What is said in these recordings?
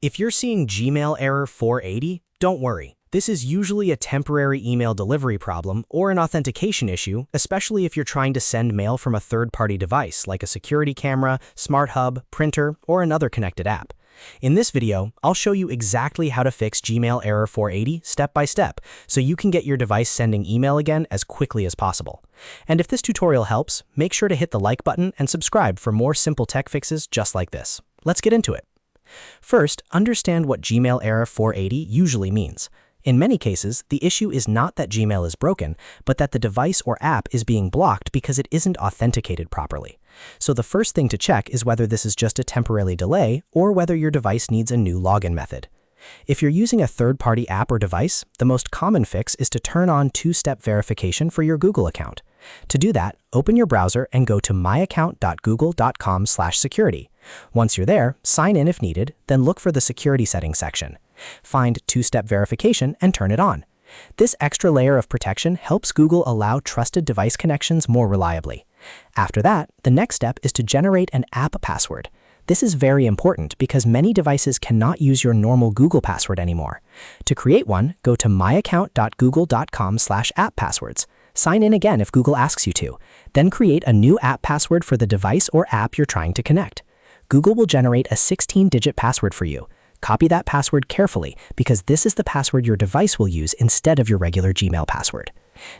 If you're seeing Gmail error 480, don't worry. This is usually a temporary email delivery problem or an authentication issue, especially if you're trying to send mail from a third-party device like a security camera, smart hub, printer, or another connected app. In this video, I'll show you exactly how to fix Gmail error 480 step by step, so you can get your device sending email again as quickly as possible. And if this tutorial helps, make sure to hit the like button and subscribe for more simple tech fixes just like this. Let's get into it. First, understand what Gmail error 480 usually means. In many cases, the issue is not that Gmail is broken, but that the device or app is being blocked because it isn't authenticated properly. So the first thing to check is whether this is just a temporary delay or whether your device needs a new login method. If you're using a third-party app or device, the most common fix is to turn on two-step verification for your Google account. To do that, open your browser and go to myaccount.google.com/security. Once you're there, sign in if needed, then look for the security settings section. Find two-step verification and turn it on. This extra layer of protection helps Google allow trusted device connections more reliably. After that, the next step is to generate an app password. This is very important because many devices cannot use your normal Google password anymore. To create one, go to myaccount.google.com/app-passwords. Sign in again if Google asks you to. Then create a new app password for the device or app you're trying to connect. Google will generate a 16-digit password for you. Copy that password carefully because this is the password your device will use instead of your regular Gmail password.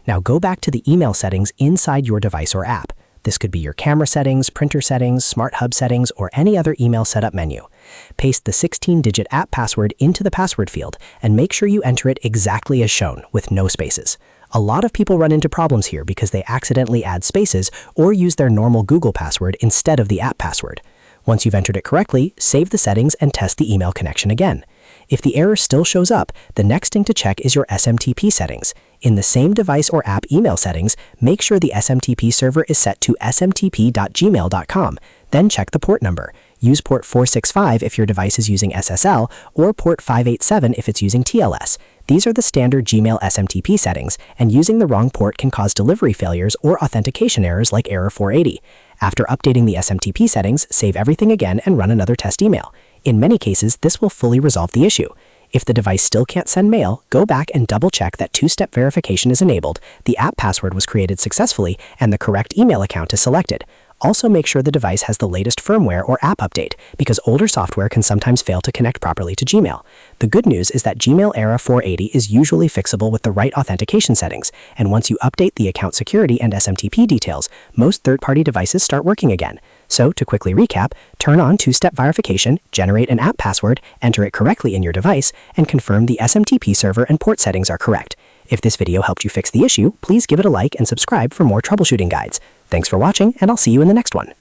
Now go back to the email settings inside your device or app. This could be your camera settings, printer settings, smart hub settings, or any other email setup menu. Paste the 16-digit app password into the password field and make sure you enter it exactly as shown with no spaces. A lot of people run into problems here because they accidentally add spaces or use their normal Google password instead of the app password. Once you've entered it correctly, save the settings and test the email connection again. If the error still shows up, the next thing to check is your SMTP settings. In the same device or app email settings, make sure the SMTP server is set to smtp.gmail.com. Then check the port number. Use port 465 if your device is using SSL or port 587 if it's using TLS. These are the standard Gmail SMTP settings, and using the wrong port can cause delivery failures or authentication errors like error 480. After updating the SMTP settings, save everything again and run another test email. In many cases, this will fully resolve the issue. If the device still can't send mail, go back and double-check that two-step verification is enabled, the app password was created successfully, and the correct email account is selected. Also make sure the device has the latest firmware or app update, because older software can sometimes fail to connect properly to Gmail. The good news is that Gmail error 480 is usually fixable with the right authentication settings, and once you update the account security and SMTP details, most third-party devices start working again. So, to quickly recap, turn on two-step verification, generate an app password, enter it correctly in your device, and confirm the SMTP server and port settings are correct. If this video helped you fix the issue, please give it a like and subscribe for more troubleshooting guides. Thanks for watching, and I'll see you in the next one.